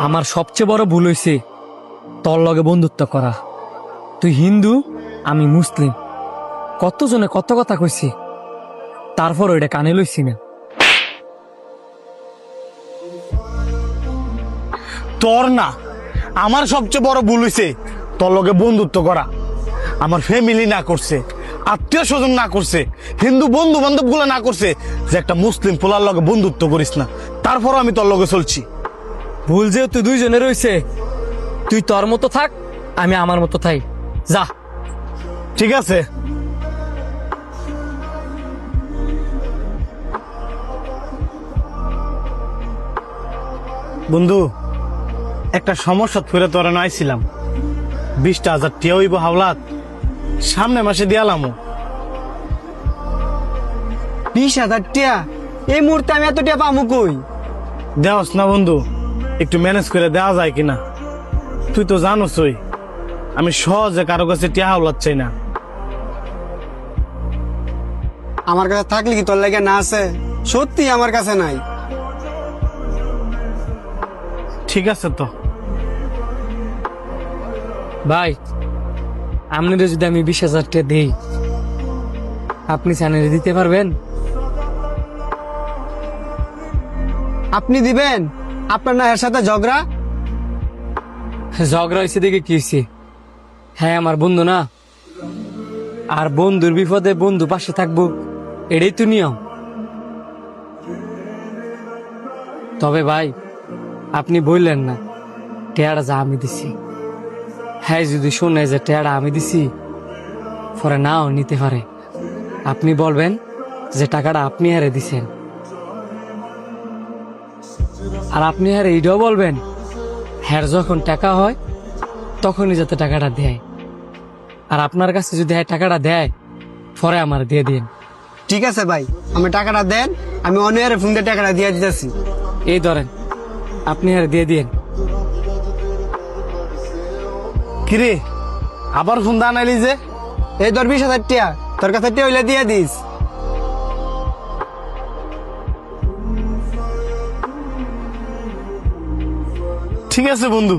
আমার সবচেয়ে বড় ভুল হয়েছে তোর লগে বন্ধুত্ব করা। তুই হিন্দু, আমি মুসলিম, কতজনে কত কথা কইছি, তারপর ওইটা কানে লইছি না। তোর না, আমার সবচেয়ে বড় ভুল হয়েছে তোর লগে বন্ধুত্ব করা। আমার ফ্যামিলি না করছে, আত্মীয় স্বজন না করছে, হিন্দু বন্ধু বান্ধব গুলো না করছে যে একটা মুসলিম পোলার লগে বন্ধুত্ব করিস না। তারপরও আমি তোর লগে চলছি। ভুল যেহেতু দুইজনের রয়েছে, তুই তোর মতো থাক, আমি আমার মতো থাই। যা। ঠিক আছে। বন্ধু, একটা সমস্যা ফিরে তোরা নাইছিলাম। 20,000 টিয়া হইব হাওলাত, সামনে মাসে দিয়ালামো। 20,000 টিয়া? এই মুহূর্তে আমি এত টিয়া পামু কই? দেওয়াস না বন্ধু, একটু ম্যানেজ করে দেওয়া যায় কিনা? তুই তো জানোসই আমি সহজে কারো কাছে টিয়া হাওলাত চাই না। আমার কাছে থাকলে কি তোর লাগে না আছে? সত্যি আমার কাছে নাই। ঠিক আছে তো। ভাই, আপনাদের যদি আমি 20,000 টাকা দিই, আপনি চ্যানেলে দিতে পারবেন? আপনি দিবেন? আপনার না এর সাথে ঝগড়া? ঝগড়া হয়েছে দেখে কি হয়েছে? হ্যাঁ, আমার বন্ধু না, আর বন্ধুর বিপদে বন্ধু পাশে থাকবো, এটাই তো নিয়ম। তবে ভাই, আপনি বললেন না টেয়ারা যা আমি দিছি, হ্যাঁ যদি শুনে যে টেয়ারা আমি দিছি, পরে নাও নিতে পারে। আপনি বলবেন যে টাকাটা আপনি হারে দিছেন, আর আপনি হারে এইটাও বলবেন হ্যার যখন টাকা হয় তখনই যাতে টাকাটা দেয়। আর আপনার কাছে যদি হ্যাঁ টাকাটা দেয়, পরে আমার দিয়ে দিন। ঠিক আছে ভাই, আমি টাকাটা দেন, আমি অনেক ফোন দিয়ে টাকাটা দিয়ে দিতেছি। এই ধরেন, আপনি হারে দিয়ে দিন। কিরে, আবার ফোন দা নাইলি যে? এই ধর 20,000 টিয়া, তোর কাছে টিয়া হইলে দিয়ে দিস। ঠিক আছে বন্ধু,